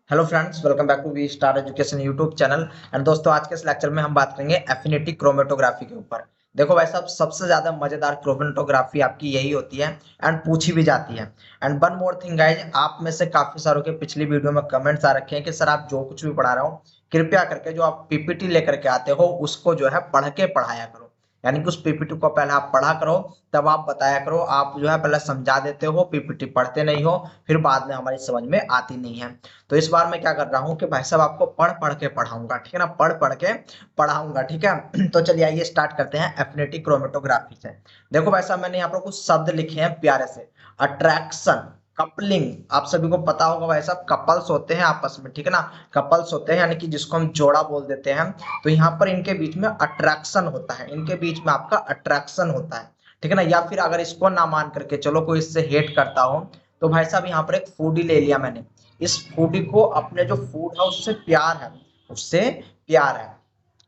Hello friends, welcome back to V star education YouTube channel. And दोस्तों, आज के इस लेक्चर में हम बात करेंगे एफिनिटी क्रोमेटोग्राफी के ऊपर। देखो भाई साहब, सबसे ज्यादा मजेदार क्रोमेटोग्राफी आपकी यही होती है एंड पूछी भी जाती है। And one more thing guys, आप में से काफी सारों के पिछली वीडियो में कमेंट्स आ रखे हैं कि सर आप जो कुछ भी पढ़ा रहे हो, कृपया करके जो आप पीपीटी लेकर के आते हो उसको जो है पढ़ के पढ़ाया करो। यानी कि उस पीपीटी को पहले आप पढ़ा करो, तब आप बताया करो। आप जो है पहले समझा देते हो, पीपीटी पढ़ते नहीं हो, फिर बाद में हमारी समझ में आती नहीं है। तो इस बार मैं क्या कर रहा हूँ कि भाई साहब आपको पढ़ पढ़ के पढ़ाऊंगा, ठीक है ना, पढ़ पढ़ के पढ़ाऊंगा, ठीक है। तो चलिए आइए स्टार्ट करते हैं एफिनिटी क्रोमेटोग्राफी से। देखो भाई साहब, मैंने यहाँ पर कुछ शब्द लिखे हैं प्यारे से। अट्रैक्शन, कपलिंग, आप सभी को पता होगा भाई साहब, कपल्स होते हैं आपस में, ठीक है ना। कपल्स होते हैं यानी कि जिसको हम जोड़ा बोल देते हैं। तो यहाँ पर इनके बीच में अट्रैक्शन होता है, इनके बीच में आपका अट्रैक्शन होता है, ठीक है ना। या फिर अगर इसको ना मान करके चलो कोई इससे हेट करता हो, तो भाई साहब यहाँ पर एक फूडी ले लिया मैंने। इस फूडी को अपने जो फूड है उससे प्यार है, उससे प्यार है।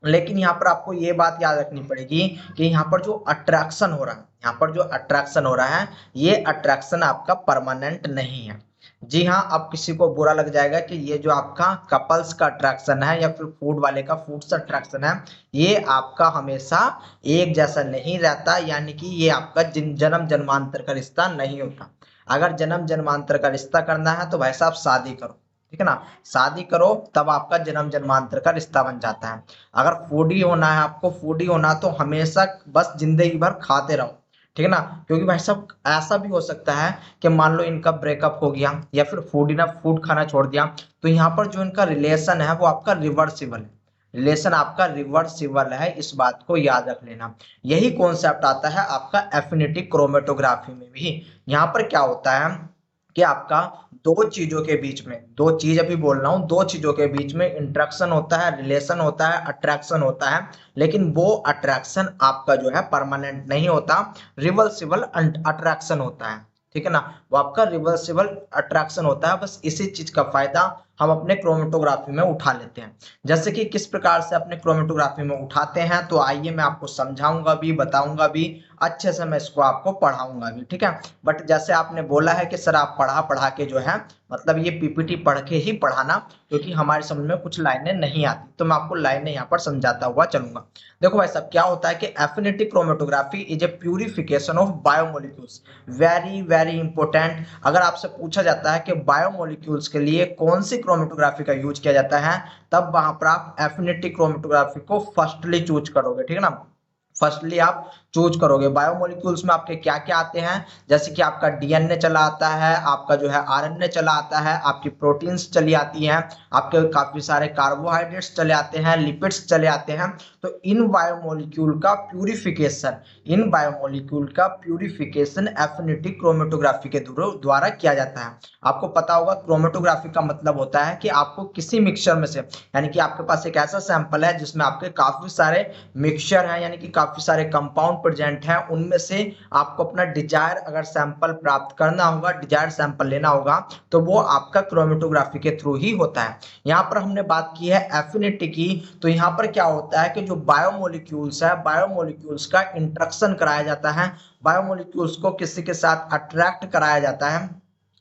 लेकिन यहाँ पर आपको ये बात याद रखनी पड़ेगी कि यहाँ पर जो अट्रैक्शन हो रहा है, यहाँ पर जो अट्रैक्शन हो रहा है, ये अट्रैक्शन आपका परमानेंट नहीं है। जी हाँ, अब किसी को बुरा लग जाएगा कि ये जो आपका कपल्स का अट्रैक्शन है या फिर फूड वाले का फूड से अट्रैक्शन है, ये आपका हमेशा एक जैसा नहीं रहता। यानी कि ये आपका जन्म जन्मांतर का रिश्ता नहीं होता। अगर जन्म जन्मांतर का रिश्ता करना है तो भाई साहब शादी करो, ठीक है ना। शादी करो, तब आपका जन्म जन्मांतर का रिश्ता बन जाता है। अगर फूडी होना है, आपको फूडी होना तो हमेशा बस जिंदगी भर खाते रहो, ठीक है ना। क्योंकि भाई साहब ऐसा भी हो सकता है कि मान लो इनका ब्रेकअप हो गया या फिर फूडी ने फूड खाना छोड़ दिया, तो यहाँ पर जो इनका रिलेशन है वो आपका रिवर्सिबल है। रिलेशन आपका रिवर्सिबल है, इस बात को याद रख लेना। यही कॉन्सेप्ट आता है आपका एफिनिटी क्रोमेटोग्राफी में भी। यहाँ पर क्या होता है कि आपका दो चीजों के बीच में, दो चीज अभी बोल रहा हूं, दो चीजों के बीच में इंटरेक्शन होता है, रिलेशन होता है, अट्रैक्शन होता है। लेकिन वो अट्रैक्शन आपका जो है परमानेंट नहीं होता, रिवर्सिबल अट्रैक्शन होता है, ठीक है ना। वो आपका रिवर्सिबल अट्रैक्शन होता है। बस इसी चीज का फायदा हम अपने क्रोमेटोग्राफी में उठा लेते हैं। जैसे कि किस प्रकार से अपने क्रोमेटोग्राफी में उठाते हैं, तो आइए मैं आपको समझाऊंगा भी, बताऊंगा भी, अच्छे से मैं इसको आपको पढ़ाऊंगा भी, ठीक है। बट जैसे आपने बोला है कि सर आप पढ़ा पढ़ा के जो है, मतलब ये पीपीटी पढ़ के ही पढ़ाना, क्योंकि हमारी समझ में कुछ लाइनें नहीं आती, तो मैं आपको लाइनें यहाँ पर समझाता हुआ चलूंगा। देखो भाई साहब, क्या होता है कि affinity chromatography is a purification of biomolecules. Very very important. अगर आपसे पूछा जाता है कि बायोमोलिक्यूल्स के लिए कौन सी क्रोमेटोग्राफी का यूज किया जाता है, तब वहां पर आप एफिनिटी क्रोमेटोग्राफी को फर्स्टली चूज करोगे, ठीक है ना। फर्स्टली आप चूज करोगे। बायोमोलिक्यूल्स में आपके क्या क्या आते हैं, जैसे कि आपका डीएनए चला आता है, आपका जो है आरएनए चला आता है, आपकी प्रोटीन्स चली आती हैं, आपके काफी सारे कार्बोहाइड्रेट्स चले आते हैं, लिपिड्स चले आते हैं। तो इन बायोमोलिक्यूल का प्यूरिफिकेशन, इन बायोमोलिक्यूल का प्यूरिफिकेशन एफिनिटी क्रोमेटोग्राफी के द्वारा किया जाता है। आपको पता होगा क्रोमेटोग्राफी का मतलब होता है कि आपको किसी मिक्सचर में से, यानी कि आपके पास एक ऐसा सैंपल है जिसमें आपके काफी सारे मिक्सचर है, यानी कि काफी सारे कंपाउंड प्रेजेंट हैं, उनमें से आपको अपना डिजायर अगर सैंपल प्राप्त करना होगा, डिजायर सैंपल लेना होगा, तो वो आपका क्रोमेटोग्राफी के थ्रू ही होता है। यहाँ पर हमने बात की है एफिनिटी की। तो यहाँ पर क्या होता है कि जो बायोमोलिक्यूल्स है, बायोमोलिक्यूल्स का इंटरेक्शन कराया जाता है, बायोमोलिक्यूल्स को किसी के साथ अट्रैक्ट कराया जाता है,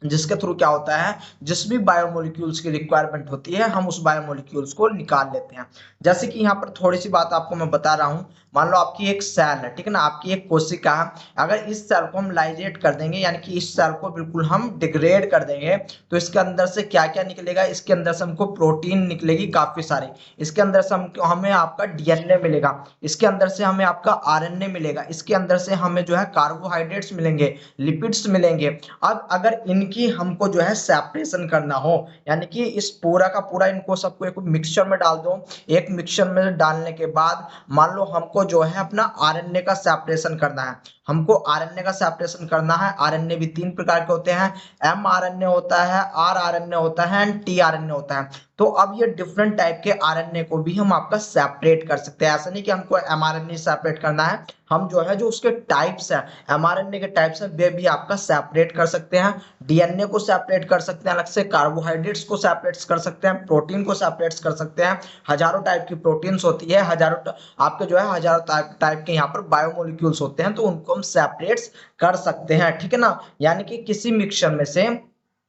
जिसके थ्रू क्या होता है, जिस भी बायोमोलिक्यूल्स की रिक्वायरमेंट होती है हम उस बायोमोलिक्यूल्स को निकाल लेते हैं। जैसे कि यहाँ पर थोड़ी सी बात आपको मैं बता रहा हूँ। मान लो आपकी एक सेल है, ठीक है ना, आपकी एक कोशिका है। अगर इस सेल को हम लाइजेट कर देंगे, यानी कि इस सेल को बिल्कुल हम डिग्रेड कर देंगे, तो इसके अंदर से क्या क्या निकलेगा, इसके अंदर से हमको प्रोटीन निकलेगी काफी सारी, इसके अंदर से हमें आपका डीएनए मिलेगा, इसके अंदर से हमें आपका आरएनए मिलेगा, इसके अंदर से हमें जो है कार्बोहाइड्रेट्स मिलेंगे, लिपिड्स मिलेंगे। अब अगर इनकी हमको जो है सेपरेशन करना हो, यानी कि इस पूरा का पूरा इनको सबको एक मिक्सचर में डाल दो। एक मिक्सचर में डालने के बाद मान लो हमको जो है अपना आरएनए का सेपरेशन करना है, हमको आरएनए का सेपरेशन करना है। आरएनए भी तीन प्रकार के होते हैं, एम आरएनए होता है, आर आरएनए होता है एंड टी आरएनए होता है। तो अब ये डिफरेंट टाइप के आरएनए को भी हम आपका सेपरेट कर सकते हैं। ऐसा नहीं कि हमको एमआरएनए सेपरेट करना है, हम जो है जो उसके टाइप्स है, एमआरएनए के टाइप्स है, वे भी आपका सेपरेट कर सकते हैं। डीएनए को सेपरेट कर सकते हैं अलग से, कार्बोहाइड्रेट्स को सेपरेट कर सकते हैं, प्रोटीन को सेपरेट कर सकते हैं। हजारों टाइप की प्रोटीन्स होती है, हजारों आपके जो है हजारों टाइप के यहाँ पर बायोमोलिक्यूल्स होते हैं, तो उनको हम सेपरेट कर सकते हैं, ठीक है ना। यानी कि किसी मिक्सचर में से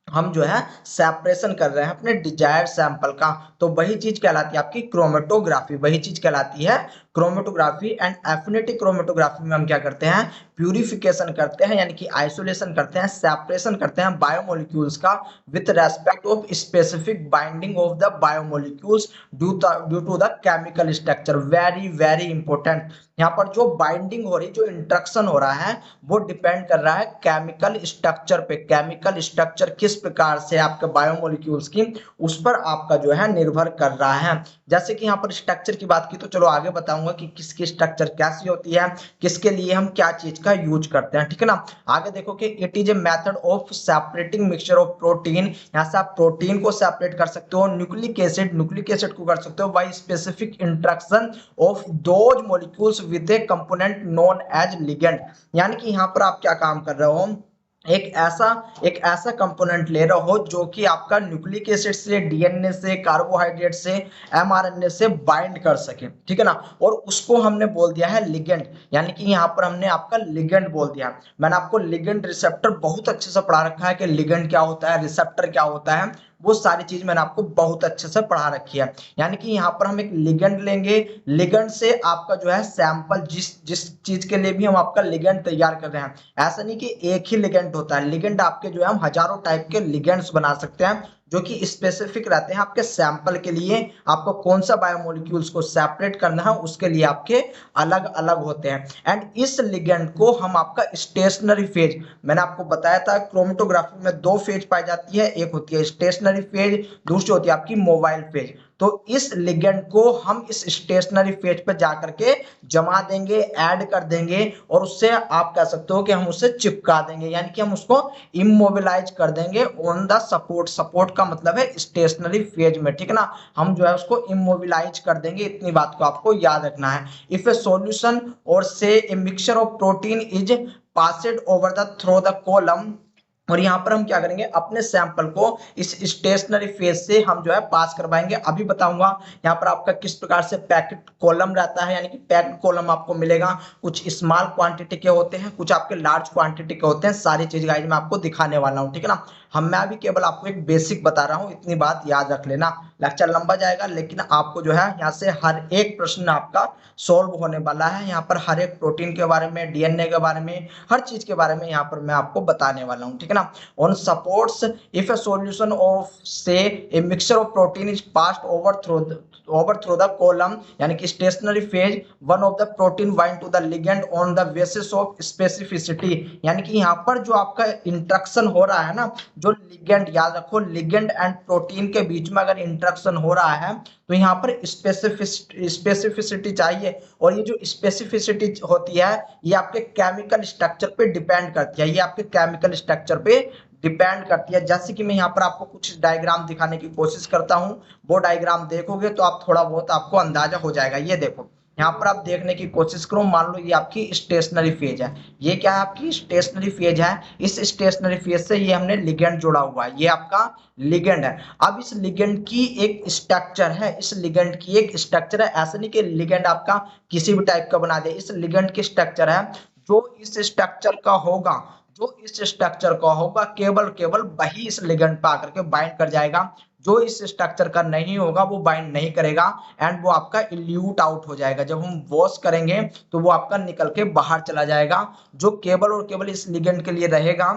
हम जो है सेपरेशन कर रहे हैं अपने डिजायर्ड सैंपल का, तो वही चीज कहलाती है आपकी क्रोमेटोग्राफी, वही चीज कहलाती है क्रोमेटोग्राफी। एंड एफिनिटी क्रोमेटोग्राफी में हम क्या करते हैं, प्यूरिफिकेशन करते हैं, यानी कि आइसोलेशन करते हैं, सेपरेशन करते हैं बायोमोलिक्यूल्स का with respect of specific binding of the biomolecules due to the chemical structure. Very very important, यहाँ पर जो बाइंडिंग हो रही, जो इंट्रक्शन हो रहा है, वो डिपेंड कर रहा है केमिकल स्ट्रक्चर पे। केमिकल स्ट्रक्चर किस प्रकार से आपके बायोमोलिक्यूल्स की, उस पर आपका जो है निर्भर कर रहा है। जैसे कि यहाँ पर स्ट्रक्चर की बात की, तो चलो आगे बताऊंगा कि किसकी स्ट्रक्चर कैसी होती है, किसके लिए हम क्या चीज का यूज करते हैं, ठीक है ना। आगे देखो कि it is a method of separating mixture of protein, यहाँ से आप प्रोटीन को सेपरेट कर सकते हो, न्यूक्लिक एसिड को कर सकते हो by specific interaction of those molecules with a component known as ligand. यानी कि यहाँ पर आप क्या काम कर रहे हो, एक ऐसा कंपोनेंट ले रहे हो जो कि आपका न्यूक्लिक एसिड से, डीएनए से, कार्बोहाइड्रेट से, एमआरएनए से बाइंड कर सके, ठीक है ना। और उसको हमने बोल दिया है लिगेंड, यानी कि यहाँ पर हमने आपका लिगेंड बोल दिया। मैंने आपको लिगेंड रिसेप्टर बहुत अच्छे से पढ़ा रखा है कि लिगेंड क्या होता है, रिसेप्टर क्या होता है, वो सारी चीज मैंने आपको बहुत अच्छे से पढ़ा रखी है। यानी कि यहाँ पर हम एक लिगेंड लेंगे, लिगेंड से आपका जो है सैंपल, जिस जिस चीज के लिए भी हम आपका लिगेंड तैयार कर रहे हैं, ऐसा नहीं कि एक ही लिगेंड होता है, लिगेंड आपके जो है हम हजारों टाइप के लिगेंड्स बना सकते हैं जो कि स्पेसिफिक रहते हैं आपके सैंपल के लिए। आपको कौन सा बायोमोलिक्यूल्स को सेपरेट करना है उसके लिए आपके अलग अलग होते हैं। एंड इस लिगेंड को हम आपका स्टेशनरी फेज, मैंने आपको बताया था क्रोमेटोग्राफी में दो फेज पाई जाती है, एक होती है स्टेशनरी फेज, दूसरी होती है आपकी मोबाइल फेज। तो इस लिगेंड को हम इस स्टेशनरी फेज पे जाकर के जमा देंगे, ऐड कर देंगे, और उससे आप कह सकते हो कि हम उससे चिपका देंगे, यानी कि हम उसको इमोबिलाइज कर देंगे ऑन द सपोर्ट। सपोर्ट का मतलब है स्टेशनरी फेज में, ठीक है ना, हम जो है उसको इमोबिलाइज कर देंगे। इतनी बात को आपको याद रखना है। इफ ए सॉल्यूशन और say a mixture of protein is passed over the through the column, और यहाँ पर हम क्या करेंगे, अपने सैंपल को इस स्टेशनरी फेज से हम जो है पास करवाएंगे। अभी बताऊंगा यहाँ पर आपका किस प्रकार से पैकेट कॉलम रहता है, यानी कि पैक्ड कॉलम आपको मिलेगा। कुछ स्मॉल क्वांटिटी के होते हैं, कुछ आपके लार्ज क्वांटिटी के होते हैं। सारी चीज गाइस मैं आपको दिखाने वाला हूँ, ठीक है ना। मैं अभी केवल आपको एक बेसिक बता रहा हूँ, इतनी बात याद रख लेना। लेक्चर लंबा जाएगा, लेकिन आपको जो है यहाँ से हर एक प्रश्न आपका सोल्व होने वाला है। यहाँ पर हर एक प्रोटीन के बारे में, डीएनए के बारे में, हर चीज के बारे में यहाँ पर मैं आपको बताने वाला हूँ, ठीक है ना। On supports, if a solution of say a mixture of protein is passed over through the column, यानी कि stationary phase, one of the protein bind to the ligand on the basis of specificity. यानी कि यहाँ पर जो आपका interaction हो रहा है ना, जो लिगेंड, याद रखो लिगेंड एंड प्रोटीन के बीच में अगर इंट्रैक्शन हो रहा है तो यहाँ पर स्पेसिफिसिटी चाहिए। और ये जो स्पेसिफिसिटी होती है ये आपके केमिकल स्ट्रक्चर पे डिपेंड करती है, ये आपके केमिकल स्ट्रक्चर पे डिपेंड करती है। जैसे कि मैं यहाँ पर आपको कुछ डायग्राम दिखाने की कोशिश करता हूँ, वो डायग्राम देखोगे तो आप थोड़ा बहुत आपको अंदाजा हो जाएगा। ये देखो, यहाँ पर आप देखने की कोशिश करो, मान लो ये आपकी स्टेशनरी फेज है, ये क्या है आपकी स्टेशनरी फेज है। इस स्टेशनरी फेज से ये हमने लिगेंड जोड़ा हुआ है, ये आपका लिगेंड है। अब इस लिगेंड की एक स्ट्रक्चर है, इस लिगेंड की एक स्ट्रक्चर है, ऐसा नहीं कि लिगेंड आपका किसी भी टाइप का बना दे। इस लिगेंड की स्ट्रक्चर है, जो इस स्ट्रक्चर का होगा, जो इस स्ट्रक्चर का होगा केवल केवल वही इस लिगेंड पे आकर के बाइंड कर जाएगा। जो इस स्ट्रक्चर का नहीं होगा वो बाइंड नहीं करेगा, एंड वो आपका इल्यूट आउट हो जाएगा। जब हम वॉश करेंगे तो वो आपका निकल के बाहर चला जाएगा। जो केवल और केवल इस लिगेंड के लिए रहेगा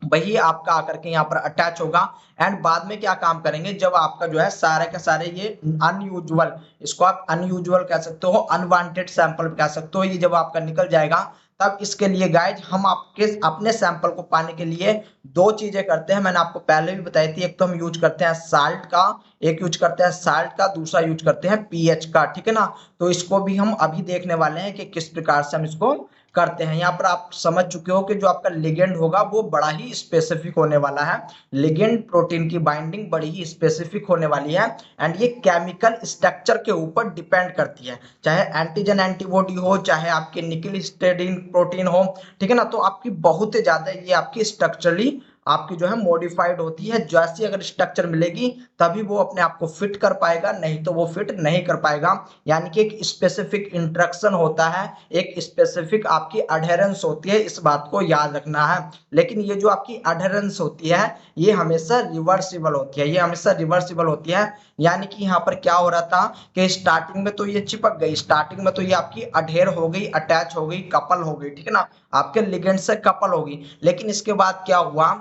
वही आपका आकर के यहाँ पर अटैच होगा। एंड बाद में क्या काम करेंगे, जब आपका जो है सारे के सारे ये अनयूजुअल, इसको आप अनयूजुअल कह सकते हो, अनवांटेड सैंपल कह सकते हो, ये जब आपका निकल जाएगा तब इसके लिए गाइज हम आपके अपने सैंपल को पाने के लिए दो चीजें करते हैं। मैंने आपको पहले भी बताई थी, एक तो हम यूज करते हैं साल्ट का, एक यूज करते हैं साल्ट का, दूसरा यूज करते हैं पीएच का, ठीक है ना। तो इसको भी हम अभी देखने वाले हैं कि किस प्रकार से हम इसको करते हैं। यहाँ पर आप समझ चुके हो कि जो आपका लिगेंड होगा वो बड़ा ही स्पेसिफिक होने वाला है। लिगेंड प्रोटीन की बाइंडिंग बड़ी ही स्पेसिफिक होने वाली है, एंड ये केमिकल स्ट्रक्चर के ऊपर डिपेंड करती है, चाहे एंटीजन एंटीबॉडी हो, चाहे आपके निकल स्टेडिन प्रोटीन हो, ठीक है ना। तो आपकी बहुत ज्यादा ये आपकी स्ट्रक्चरली आपकी जो है मॉडिफाइड होती है। जैसी अगर स्ट्रक्चर मिलेगी तभी वो अपने आप को फिट कर पाएगा, नहीं तो वो फिट नहीं कर पाएगा। यानी कि एक स्पेसिफिक इंटरेक्शन होता है, एक स्पेसिफिक आपकी अडहेरेंस होती है, इस बात को याद रखना है। लेकिन ये जो आपकी अडहेरेंस होती है ये हमेशा रिवर्सिबल होती है, ये हमेशा रिवर्सिबल होती है। यानी कि यहाँ पर क्या हो रहा था कि स्टार्टिंग में तो ये चिपक गई, स्टार्टिंग में तो ये आपकी अडहेर हो गई, अटैच हो गई, कपल हो गई, ठीक है ना, आपके लिगेंड से कपल होगी। लेकिन इसके बाद क्या हुआ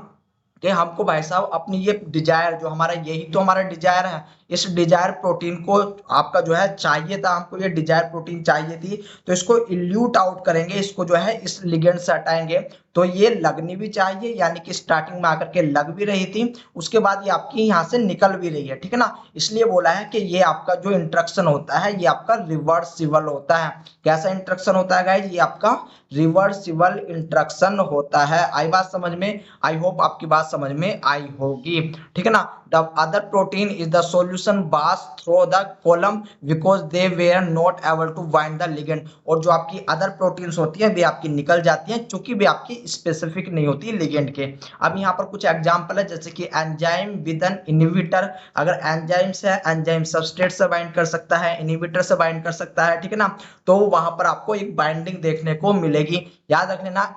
कि हमको भाई साहब अपनी ये डिजायर, जो हमारा यही तो हमारा डिजायर है, इस डिजायर प्रोटीन को आपका जो है चाहिए था, हमको ये डिजायर प्रोटीन चाहिए थी, तो इसको इल्यूट आउट करेंगे, इसको जो है इस लिगेंड से हटाएंगे तो ये लगनी भी चाहिए, यानी कि स्टार्टिंग में आकर के लग भी रही थी, उसके बाद ये आपकी यहाँ से निकल भी रही है, ठीक है ना। इसलिए बोला है कि ये आपका जो इंटरेक्शन होता है ये आपका रिवर्सिबल होता है। कैसा इंटरेक्शन होता है गाइज? ये आपका रिवर्सिबल इंटरेक्शन होता है। आई बात समझ में? आई होप आपकी बात समझ में आई होगी, ठीक है ना। The other protein is the solution passed through the column because they were not able to bind the ligand। और जो आपकी अदर प्रोटीन्स होती है वे आपकी निकल जाती हैं क्योंकि वे आपकी स्पेसिफिक नहीं होती लिगेंड के। अब यहाँ पर कुछ एग्जांपल है, जैसे कि एंजाइम विद एन इनहिबिटर। अगर एंजाइम से एंजाइम सबस्ट्रेट से बाइंड कर सकता है, इनहिबिटर से बाइंड कर सकता है, ठीक है ना, तो वहां पर आपको एक बाइंडिंग देखने को मिलेगी। याद रख लेना,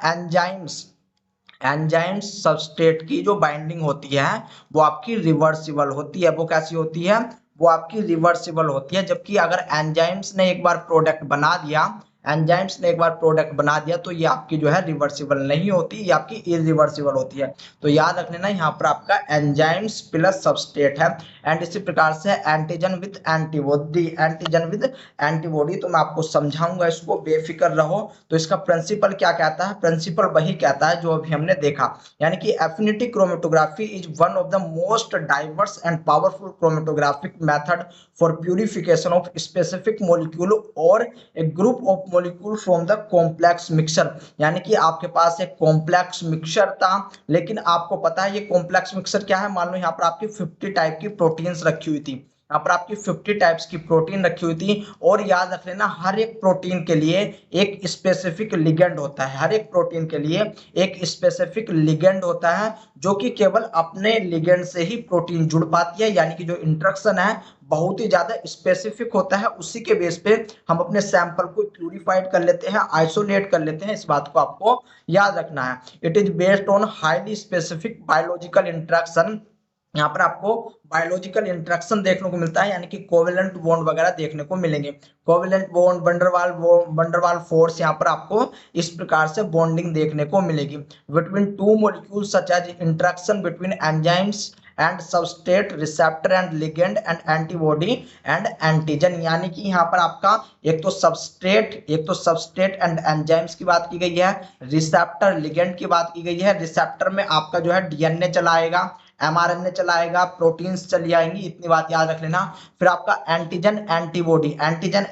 एंजाइम्स सबस्ट्रेट की जो बाइंडिंग होती है वो आपकी रिवर्सिबल होती है। वो कैसी होती है? वो आपकी रिवर्सिबल होती है। जबकि अगर एंजाइम्स ने एक बार प्रोडक्ट बना दिया, एंजाइम्स ने एक बार प्रोडक्ट बना दिया तो ये आपकी जो है रिवर्सिबल नहीं होती, ये आपकी इरिवर्सिबल होती है। तो याद रख लेना यहाँ पर आपका एंजाइम्स प्लस सबस्ट्रेट है। एंड इसी प्रकार से antigen with antibody, antigen with antibody, तो मैं आपको समझाऊंगा, इसको बेफिक्र रहो। तो इसका प्रिंसिपल क्या कहता है? प्रिंसिपल वही कहता है जो अभी हमने देखा, यानी कि affinity chromatography is one of the most diverse and powerful chromatographic method for purification of specific molecule और a group of molecule from the complex mixture. यानी कि आपके पास एक कॉम्प्लेक्स मिक्सचर था, लेकिन आपको पता है ये कॉम्प्लेक्स मिक्सचर क्या है? मान लो यहाँ पर आपकी 50 टाइप की प्रोटीन्स रखी हुई थी, यहाँ पर आपकी 50 टाइप्स की प्रोटीन रखी हुई थी। और याद रख लेना, हर एक प्रोटीन के लिए एक स्पेसिफिक लिगेंड होता है, हर एक प्रोटीन के लिए एक स्पेसिफिक लिगेंड होता है जो कि केवल अपने लिगेंड से ही प्रोटीन जुड़ पाती है। यानी कि जो इंटरेक्शन है बहुत ही ज्यादा स्पेसिफिक होता है, उसी के बेस पे हम अपने सैंपल को प्यूरिफाइड कर लेते हैं, आइसोलेट कर लेते हैं। इस बात को आपको याद रखना है। It is based on highly specific biological interaction. यहाँ पर आपको बायोलॉजिकल इंटरेक्शन देखने को मिलता है, यानी कि कोवेलेंट बॉन्ड वगैरह देखने को मिलेंगे। कोवेलेंट बॉन्ड, वंडरवाल फोर्स, यहाँ पर आपको इस प्रकार से बॉन्डिंग देखने को मिलेगी between two molecules such as interaction between enzymes and substrate, receptor and ligand and antibody and antigen. यानी कि यहाँ पर आपका एक तो सबस्ट्रेट एंड एंजाइम्स की बात की गई है, रिसेप्टर लिगेंड की बात की गई है। रिसेप्टर में आपका जो है डीएनए चलाएगा, एमआरएनए चलाएगा, प्रोटीन्स चली आएंगी, इतनी बात याद रख लेना। फिर आपका एंटीजन एंटीबॉडी, एंटीजन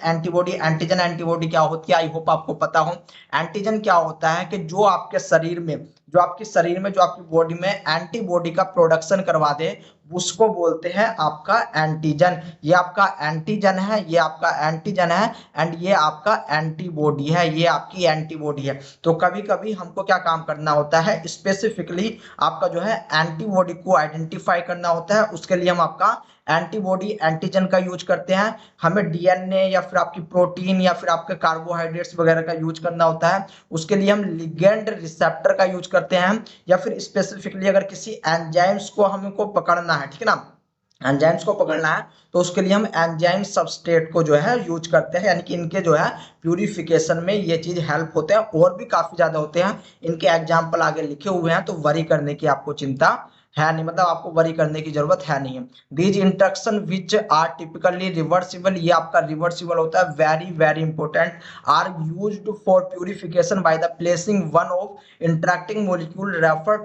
एंटीबॉडी क्या होती है? आई होप आपको पता हो। एंटीजन क्या होता है कि जो आपके शरीर में, जो आपकी बॉडी में एंटीबॉडी का प्रोडक्शन करवा दे, उसको बोलते हैं आपका एंटीजन। ये आपका एंटीजन है, ये आपका एंटीजन है, एंड ये आपका एंटीबॉडी है, ये आपकी एंटीबॉडी है। तो कभी कभी हमको क्या काम करना होता है, स्पेसिफिकली आपका जो है एंटीबॉडी को आइडेंटिफाई करना होता है। उसके लिए हम आपका एंटीबॉडी एंटीजन का यूज करते हैं। हमें डीएनए या फिर आपकी प्रोटीन या फिर आपके कार्बोहाइड्रेट्स वगैरह का यूज करना होता है, उसके लिए हम लिगेंड रिसेप्टर का यूज करते हैं। या फिर स्पेसिफिकली अगर किसी एंजाइम्स को हमको पकड़ना है, ठीक है ना, एंजाइम्स को पकड़ना है, तो उसके लिए हम एंजाइम सबस्ट्रेट को जो है यूज करते हैं। यानी कि इनके जो है प्यूरिफिकेशन में ये चीज हेल्प होते हैं, और भी काफी ज्यादा होते हैं। इनके एग्जाम्पल आगे लिखे हुए हैं, तो वरी करने की आपको चिंता है नहीं, मतलब आपको वरी करने की जरूरत है नहीं है। These interaction which are typically reversible, ये आपका रिवर्सिबल होता है, very very important, are used for purification by the placing one of interacting molecule refer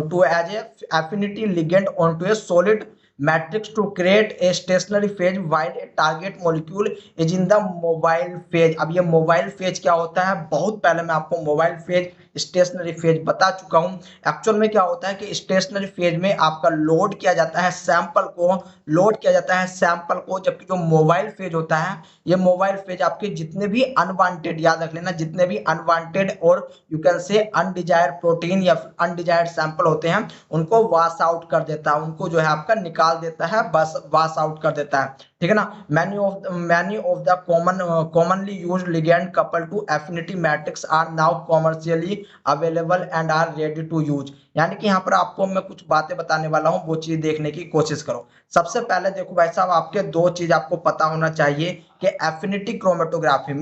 to as a affinity ligand onto a solid matrix to create a stationary phase while a target molecule is in the mobile phase. अब ये mobile phase क्या होता है? बहुत पहले मैं आपको mobile phase stationary phase बता चुका हूं। एक्चुअल में क्या होता है कि स्टेशनरी फेज में आपका लोड किया जाता है सैंपल को, जबकि जो मोबाइल फेज होता है, ये मोबाइल फेज आपके जितने भी अनवांटेड, याद रख लेना, जितने भी अनवांटेड और you can say undesired protein या अनडिजायर्ड सैंपल होते हैं उनको वॉश आउट कर देता है, उनको जो है आपका निकाल देता है, बस वॉश आउट कर देता है, ठीक है ना। Many of the commonly used ligand couple to affinity matrix are now commercially available and are ready to use. यानी कि यहाँ पर आपको मैं कुछ बातें बताने वाला हूँ, वो चीज देखने की कोशिश करो। सबसे पहले देखो भाई साहब, आपके दो चीज आपको पता होना चाहिए कि एफिनिटी क्रोमेटोग्राफी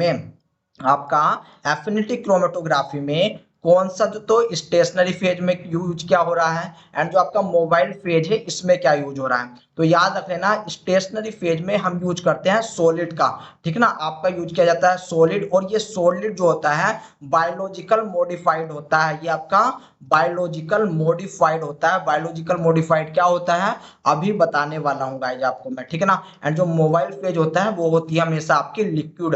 में कौन सा जो तो स्टेशनरी फेज में यूज क्या हो रहा है एंड जो आपका मोबाइल फेज है इसमें क्या यूज हो रहा है। तो याद रख लेना, स्टेशनरी फेज में हम यूज करते हैं सॉलिड का, ठीक है ना, आपका यूज किया जाता है सॉलिड, और ये सॉलिड जो होता है बायोलॉजिकल मॉडिफाइड होता है, ये आपका बायोलॉजिकल मॉडिफाइड होता है। बायोलॉजिकल मॉडिफाइड क्या होता है अभी बताने वाला हूँ गाइज आपको मैं, ठीक है ना। एंड जो मोबाइल फेज होता है वो होती है हमेशा आपकी लिक्विड,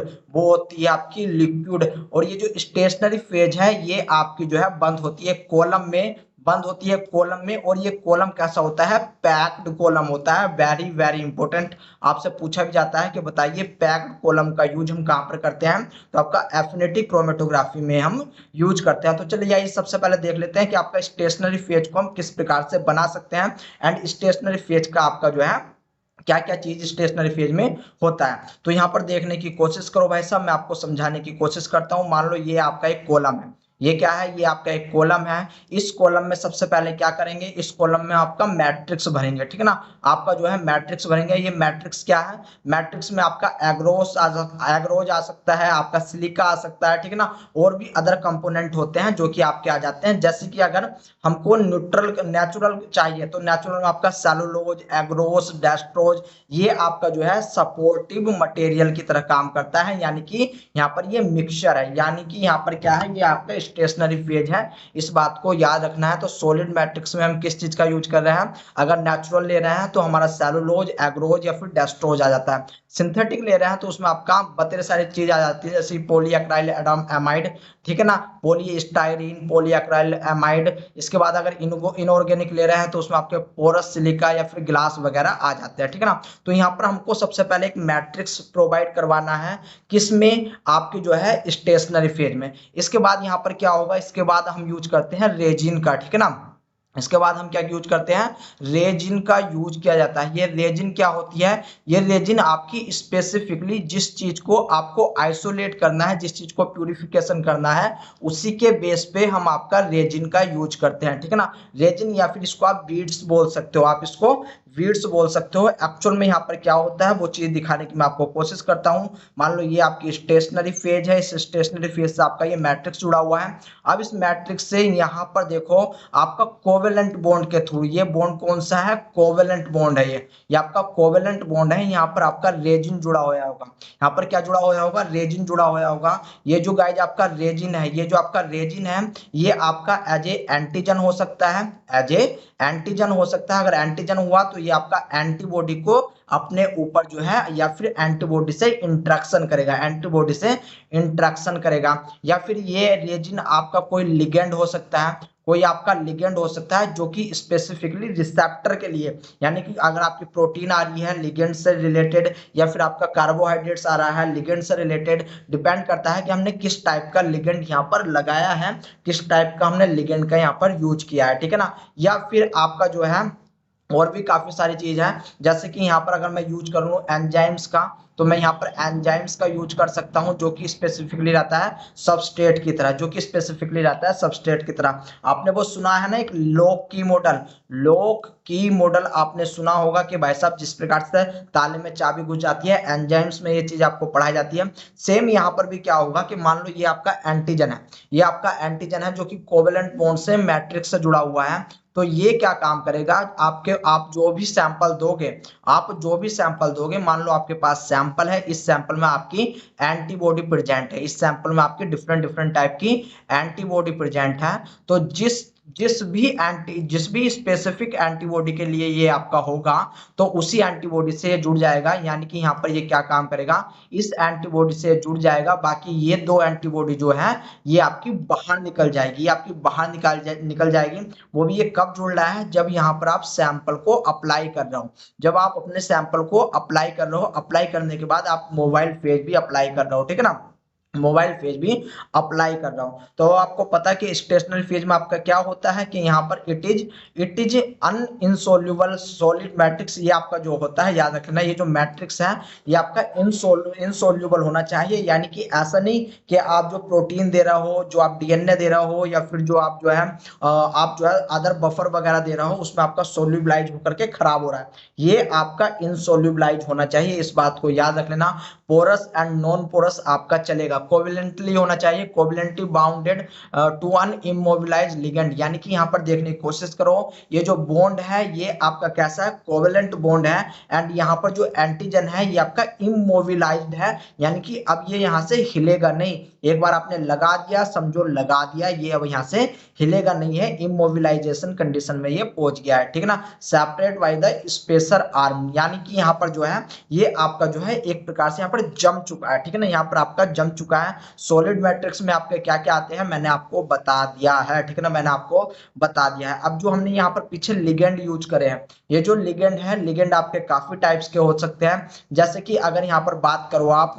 और ये जो स्टेशनरी फेज है ये आपकी जो है बंद होती है कॉलम में, और ये कॉलम कैसा होता है, पैक्ड कॉलम होता है। वेरी वेरी इंपॉर्टेंट, आपसे पूछा भी जाता है कि बताइए पैक्ड कॉलम का यूज हम कहाँ पर करते हैं, तो आपका एफिनिटी क्रोमेटोग्राफी में हम यूज करते हैं। तो चलिए आइए सबसे पहले देख लेते हैं कि आपका स्टेशनरी फेज को हम किस प्रकार से बना सकते हैं, एंड स्टेशनरी फेज का आपका जो है क्या क्या चीज स्टेशनरी फेज में होता है। तो यहाँ पर देखने की कोशिश करो भाई साहब, मैं आपको समझाने की कोशिश करता हूँ। मान लो ये आपका एक कॉलम है, ये क्या है, ये आपका एक कॉलम है। इस कॉलम में सबसे पहले क्या करेंगे, इस कॉलम में आपका मैट्रिक्स भरेंगे, ठीक है ना, आपका जो है मैट्रिक्स भरेंगे। ये मैट्रिक्स क्या है, मैट्रिक्स में आपका एग्रोज आ सकता है, आपका सिलिका आ सकता है, ठीक है ना, और भी अदर कंपोनेंट होते हैं जो कि आपके आ जाते हैं। जैसे कि अगर हमको नेचुरल चाहिए तो नेचुरल में आपका सेलुलोज, एग्रोस, डेस्ट्रोज, ये आपका जो है सपोर्टिव मटेरियल की तरह काम करता है, यानी कि यहाँ पर ये मिक्सचर है, यानी कि यहाँ पर क्या है, ये आपका स्टेशनरी फेज है, इस बात को याद रखना है। तो सॉलिड मैट्रिक्स में हम किस चीज का यूज कर रहे हैं, अगर नेचुरल ले रहे हैं तो हमारा सेलुलोज, एग्रोज या फिर डेस्ट्रोज आ जाता है। सिंथेटिक ले रहे हैं तो उसमें आपका बतेरे सारी चीज आ जाती है, जैसे पॉलीएक्राइल एमाइड, ठीक है ना, पॉलीस्टाइरीन, पॉलीएक्राइल एमाइड। इसके बाद अगर इनऑर्गेनिक ले रहे हैं तो उसमें आपके पोरस सिलिका या फिर ग्लास वगैरह आ जाते हैं, ठीक है ना। तो यहाँ पर हमको सबसे पहले एक मैट्रिक्स प्रोवाइड करवाना है, किसमें, आपकी जो है स्टेशनरी फेज में। इसके बाद यहाँ पर क्या होगा, इसके बाद हम यूज करते हैं रेजिन का, ठीक है ना। इसके बाद हम क्या यूज करते हैं, रेजिन का यूज किया जाता है। ये रेजिन क्या होती है, ये रेजिन आपकी स्पेसिफिकली जिस चीज को आपको आइसोलेट करना है, जिस चीज को प्यूरिफिकेशन करना है, उसी के बेस पे हम आपका रेजिन का यूज करते हैं, ठीक है ना। रेजिन या फिर इसको आप बीड्स बोल सकते हो, आप इसको वीड्स बोल सकते हो। एक्चुअल में यहाँ पर क्या होता है वो चीज दिखाने की मैं आपको कोशिश करता हूँ। मान लो ये आपकी स्टेशनरी फेज है, इस स्टेशनरी फेज से आपका ये मैट्रिक्स जुड़ा हुआ है। अब इस मैट्रिक्स से यहाँ पर देखो आपका कोवेलेंट बॉन्ड के थ्रू, ये बॉन्ड कौन सा है, कोवेलेंट बॉन्ड है, ये आपका कोवेलेंट बॉन्ड है। यहाँ पर आपका रेजिन जुड़ा हुआ होगा, यहाँ पर क्या जुड़ा हुआ होगा, रेजिन जुड़ा हुआ होगा। ये जो गाइज आपका रेजिन है, ये जो आपका रेजिन है, ये आपका एज ए एंटीजन हो सकता है, एज ए एंटीजन हो सकता है। अगर एंटीजन हुआ तो ये आपका एंटीबॉडी को अपने ऊपर जो है या फिर एंटीबॉडी से इंटरेक्शन करेगा, या फिर ये रेजिन आपका कोई लिगेंड हो सकता है, कोई आपका लिगेंड हो सकता है जो कि स्पेसिफिकली रिसेप्टर के लिए, यानी कि अगर आपकी प्रोटीन आ रही है लिगेंड से रिलेटेड, या फिर आपका कार्बोहाइड्रेट्स आ रहा है लिगेंड से रिलेटेड, डिपेंड करता है कि हमने किस टाइप का लिगेंड यहाँ पर लगाया है, किस टाइप का हमने लिगेंड का यहाँ पर यूज किया है, ठीक है ना। या फिर आपका जो है और भी काफी सारी चीज है, जैसे कि यहाँ पर अगर मैं यूज कर लूँ एंजाइम्स का, तो मैं यहाँ पर एंजाइम्स का यूज कर सकता हूँ जो कि स्पेसिफिकली रहता है सबस्ट्रेट की तरह, सबस्ट्रेट की तरह। आपने वो सुना है ना एक लॉक की मॉडल आपने सुना होगा कि भाई साहब जिस प्रकार से ताले में चाबी घुस जाती है, एंजाइम्स में ये चीज आपको पढ़ाई जाती है। सेम यहाँ पर भी क्या होगा कि मान लो ये आपका एंटीजन है, ये आपका एंटीजन है जो कि कोवेलेंट बॉन्ड से मैट्रिक्स से जुड़ा हुआ है। तो ये क्या काम करेगा, आप जो भी सैंपल दोगे, मान लो आपके पास सैंपल है, इस सैंपल में आपकी एंटीबॉडी प्रेजेंट है, इस सैंपल में आपकी डिफरेंट टाइप की एंटीबॉडी प्रेजेंट है। तो जिस जिस भी स्पेसिफिक एंटीबॉडी के लिए ये आपका होगा तो उसी एंटीबॉडी से जुड़ जाएगा, यानी कि यहाँ पर ये क्या काम करेगा, इस एंटीबॉडी से जुड़ जाएगा। बाकी ये दो एंटीबॉडी जो है ये आपकी बाहर निकल जाएगी, ये आपकी बाहर निकल जाएगी। वो भी ये कब जुड़ रहा है, जब यहाँ पर आप सैंपल को अप्लाई कर रहे हो, जब आप अपने सैंपल को अप्लाई कर रहे हो, अप्लाई करने के बाद आप मोबाइल फेज भी अप्लाई कर रहे हो, ठीक है ना, मोबाइल फेज भी अप्लाई कर रहा हूं। तो आपको पता है कि स्टेशनरी फेज में आपका क्या होता है कि यहाँ पर इट इज अनइंसोल्यूबल सॉलिड मैट्रिक्स, ये आपका जो होता है याद रखना, ये जो मैट्रिक्स है ये आपका इनसोल्यूबल होना चाहिए। यानी कि ऐसा नहीं कि आप जो प्रोटीन दे रहे हो, जो आप डीएनए दे रहे हो, या फिर जो आप जो है अदर बफर वगैरह दे रहे हो, उसमें आपका सोल्यूबलाइज होकर के खराब हो रहा है, ये आपका इनसोल्यूबलाइज होना चाहिए, इस बात को याद रख लेना। पोरस एंड नॉन पोरस आपका चलेगा, कोवेलेंटली होना चाहिए, covalently bounded to an immobilized ligand. यानी कि यहाँ पर देखने की कोशिश करो, ये जो बॉन्ड है ये आपका कैसा है, कोवेलेंट बॉन्ड है। एंड यहाँ पर जो एंटीजन है ये आपका इमोबिलाइज्ड है, यानी कि अब ये यहाँ से हिलेगा नहीं, एक बार आपने लगा दिया, समझो लगा दिया, ये अब यहाँ से हिलेगा नहीं है, इमोबिलाइजेशन कंडीशन में ये पहुंच गया है, ठीक है ना। Separate by the spacer arm, यानी कि यहाँ पर जो है ये आपका जो है एक प्रकार से यहाँ पर जम चुका है, ठीक है ना, यहाँ पर आपका जम चुका है। सॉलिड मैट्रिक्स में आपके क्या क्या आते हैं मैंने आपको बता दिया है, ठीक है ना, मैंने आपको बता दिया है। अब जो हमने यहाँ पर पीछे लिगेंड यूज करे हैं, ये जो लिगेंड है, लिगेंड आपके काफी टाइप्स के हो सकते हैं। जैसे कि अगर यहाँ पर बात करो आप,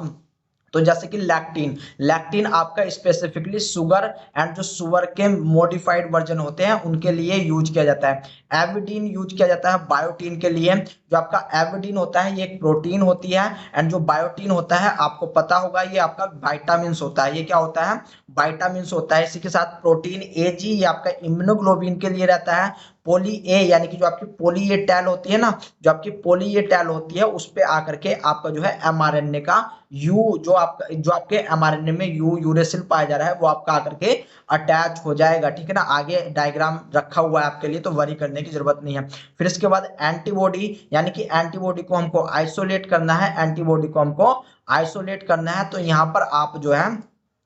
तो जैसे कि लैक्टिन आपका स्पेसिफिकली शुगर एंड जो शुगर के मॉडिफाइड वर्जन होते हैं उनके लिए यूज किया जाता है। एविडीन यूज किया जाता है बायोटीन के लिए। जो आपका एविडीन होता है ये एक प्रोटीन होती है, एंड जो बायोटीन होता है आपको पता होगा ये आपका वाइटामिन्स होता है। ये क्या होता है, वाइटामिन्स होता है। इसी के साथ प्रोटीन एजी ये आपका इम्यूनोग्लोबिन के लिए रहता है। पोली ए यानी कि जो आपकी पोली ए टैल होती है ना, जो आपकी पोली ए टैल होती है उस पे आकर के आपका जो है एमआरएनए का यू, जो आपके एमआरएनए में यूरेसिल पाया जा रहा है वो आपका आकर के अटैच हो जाएगा, ठीक है ना। आगे डायग्राम रखा हुआ है आपके लिए, तो वरी करने की जरूरत नहीं है। फिर इसके बाद एंटीबॉडी, यानी कि एंटीबॉडी को हमको आइसोलेट करना है, एंटीबॉडी को हमको आइसोलेट करना है, तो यहाँ पर आप जो है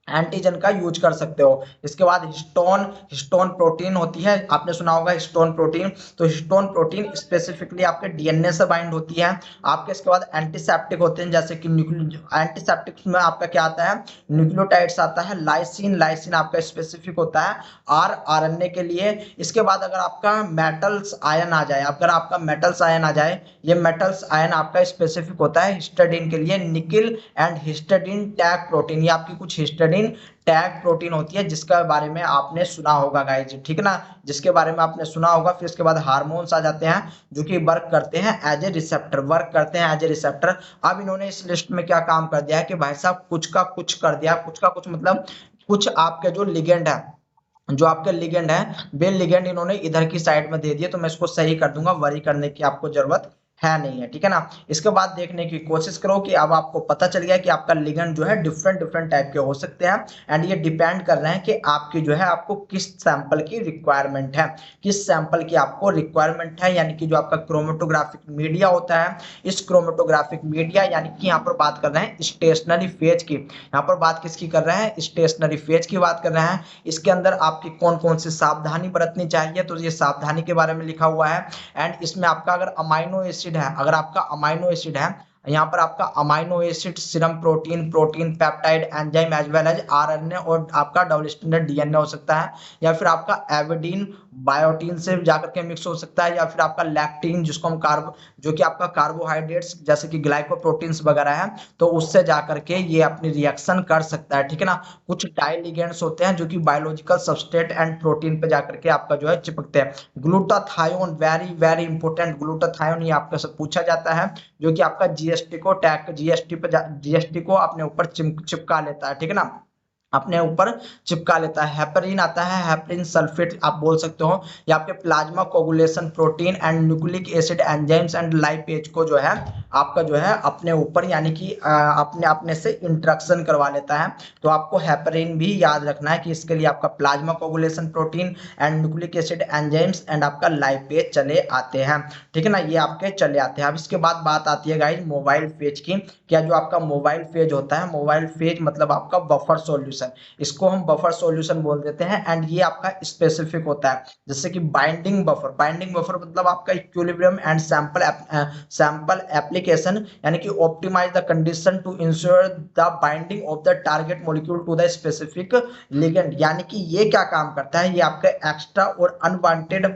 एंटीजन का यूज कर सकते हो। इसके बाद हिस्टोन प्रोटीन होती है, आपने सुना होगा हिस्टोन प्रोटीन। तो हिस्टोन प्रोटीन स्पेसिफिकली आपके डीएनए से बाइंड होती है आपके। इसके बाद एंटीसेप्टिक होते हैं, जैसे कि एंटीसेप्टिक में आपका क्या आता है, न्यूक्लियोटाइड्स आता है। लाइसिन आपका स्पेसिफिक होता है आरएनए के लिए। इसके बाद अगर आपका मेटल्स आयन आ जाए, अगर आपका मेटल्स आयन आ जाए, ये मेटल्स आयन आपका स्पेसिफिक होता है हिस्टिडीन के लिए। Nickel and histidine tag protein, ये आपकी कुछ हिस्टिडीन टैग प्रोटीन होती है जिसके बारे में आपने सुना होगा गाइज, ठीक है ना, जिसके बारे में आपने सुना होगा। फिर इसके बाद हार्मोन्स आ जाते हैं जो कि वर्क करते हैं एज ए रिसेप्टर, अब इन्होंने इस लिस्ट में क्या काम कर दिया है कि भाई साहब कुछ का कुछ कर दिया। कुछ का कुछ मतलब कुछ आपके जो लिगेंड है, जो आपके लिगेंड है, वे लिगेंड इन्होंने इधर की साइड में दे दिए, तो मैं इसको सही कर दूंगा, वरी करने की आपको जरूरत है नहीं है, ठीक है ना। इसके बाद देखने की कोशिश करो कि अब आपको पता चल गया कि आपका लिगेंड जो है डिफरेंट टाइप के हो सकते हैं, एंड ये डिपेंड कर रहे हैं कि आपकी जो है आपको किस सैंपल की रिक्वायरमेंट है, किस सैंपल की आपको रिक्वायरमेंट है। यानी कि जो आपका क्रोमेटोग्राफिक मीडिया होता है, इस क्रोमेटोग्राफिक मीडिया यानी कि यहाँ पर बात कर रहे हैं स्टेशनरी फेज की, यहाँ पर बात किसकी कर रहे हैं, स्टेशनरी फेज की बात कर रहे हैं। इसके अंदर आपकी कौन कौन सी सावधानी बरतनी चाहिए, तो ये सावधानी के बारे में लिखा हुआ है। एंड इसमें आपका अगर अमाइनो एसिड है, अगर आपका अमाइनो एसिड है, यहाँ पर आपका amino acid, serum protein peptide enzyme as well as RNA और आपका डबल स्टैंडर्ड डीएनए हो सकता है, या फिर आपका एविडीन बायोटीन से जाकर के मिक्स हो सकता है, या फिर आपका लैक्टिन जिसको हम जो कि आपका कार्बोहाइड्रेट्स जैसे कि ग्लाइकोप्रोटीन्स वगैरह है, तो उससे जाकर के ये अपनी रिएक्शन कर सकता है, ठीक है ना। कुछ डाई लिगेंड्स होते हैं जो कि बायोलॉजिकल सबस्ट्रेट एंड प्रोटीन पे जाकर के आपका जो है चिपकते हैं। ग्लूटाथायोन वेरी इंपॉर्टेंट, ग्लूटाथायोन ये आपका सब पूछा जाता है, जो कि आपका जीएसटी को अपने ऊपर चिपका लेता है, ठीक है ना, अपने ऊपर चिपका लेता है। हेपरिन आता है, हेपरिन सल्फेट आप बोल सकते हो, या आपके plasma coagulation protein and nucleic acid enzymes and lipase को जो है आपका जो है अपने ऊपर यानी कि अपने अपने से इंटरेक्शन करवा लेता है। तो आपको हेपरिन भी याद रखना है कि इसके लिए आपका plasma coagulation protein and nucleic acid enzymes and आपका लाइपेज चले आते हैं, ठीक है ना, ये आपके चले आते हैं। अब इसके बाद बात आती है गाइस मोबाइल फेज की। क्या जो आपका मोबाइल फेज होता है, मोबाइल फेज मतलब आपका बफर सॉल्यूशन, इसको हम बफर सॉल्यूशन बोल देते हैं। एंड ये आपका स्पेसिफिक होता है, जैसे कि बाइंडिंग बफर, बाइंडिंग बफर मतलब आपका इक्विलिब्रियम एंड सैंपल एप्लीकेशन, यानी कि optimize the condition to ensure the binding of the target molecule to the specific ligand. यानी कि ये क्या काम करता है, ये आपका एक्स्ट्रा और अनवांटेड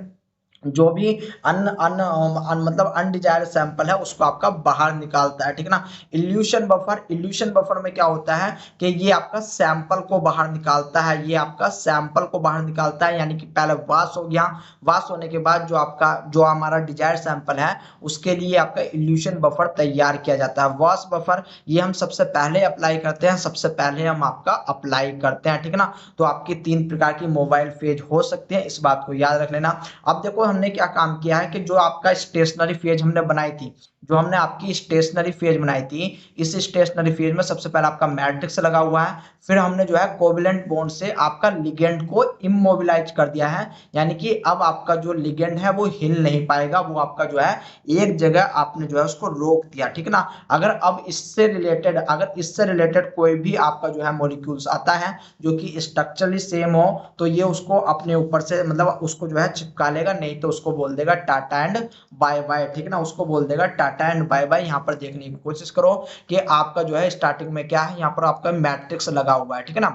जो भी मतलब अनडिजायर्ड सैंपल है उसको आपका बाहर निकालता है, ठीक है ना। इल्यूशन बफर, इल्यूशन बफर में क्या होता है कि ये आपका सैंपल को बाहर निकालता है, ये आपका सैंपल को बाहर निकालता है, यानी कि पहले वाश हो गया, वाश होने के बाद जो आपका जो हमारा डिजायर्ड सैंपल है उसके लिए आपका इल्यूशन बफर तैयार किया जाता है। वॉश बफर ये हम सबसे पहले अप्लाई करते हैं, सबसे पहले हम आपका अप्लाई करते हैं, ठीक है ना। तो आपकी 3 प्रकार की मोबाइल फेज हो सकते हैं, इस बात को याद रख लेना। अब देखो हमने क्या काम किया है कि जो आपका स्टेशनरी फेज हमने बनाई थी, जो हमने आपकी स्टेशनरी फेज बनाई थी, इस स्टेशनरी फेज में सबसे पहले आपका मैट्रिक्स लगा हुआ है, फिर हमने जो है कोवेलेंट बॉन्ड से आपका लिगेंड को इमोबिलाइज कर दिया है, यानी कि अब आपका जो लिगेंड है वो हिल नहीं पाएगा, वो आपका जो है एक जगह आपने जो है उसको रोक दिया, ठीक है ना। अगर अब इससे रिलेटेड, अगर इससे रिलेटेड कोई भी आपका जो है मॉलिक्यूल्स आता है जो कि स्ट्रक्चरली सेम हो, तो ये उसको अपने ऊपर से मतलब उसको जो है चिपका लेगा, नहीं तो उसको बोल देगा टाटा एंड बाय बाय, ठीक है ना, उसको बोल देगा टाटा एंड बाय बाय। यहाँ पर देखने की कोशिश करो कि आपका जो है स्टार्टिंग में क्या है, यहाँ पर आपका मैट्रिक्स लगा हुआ है, ठीक है ना।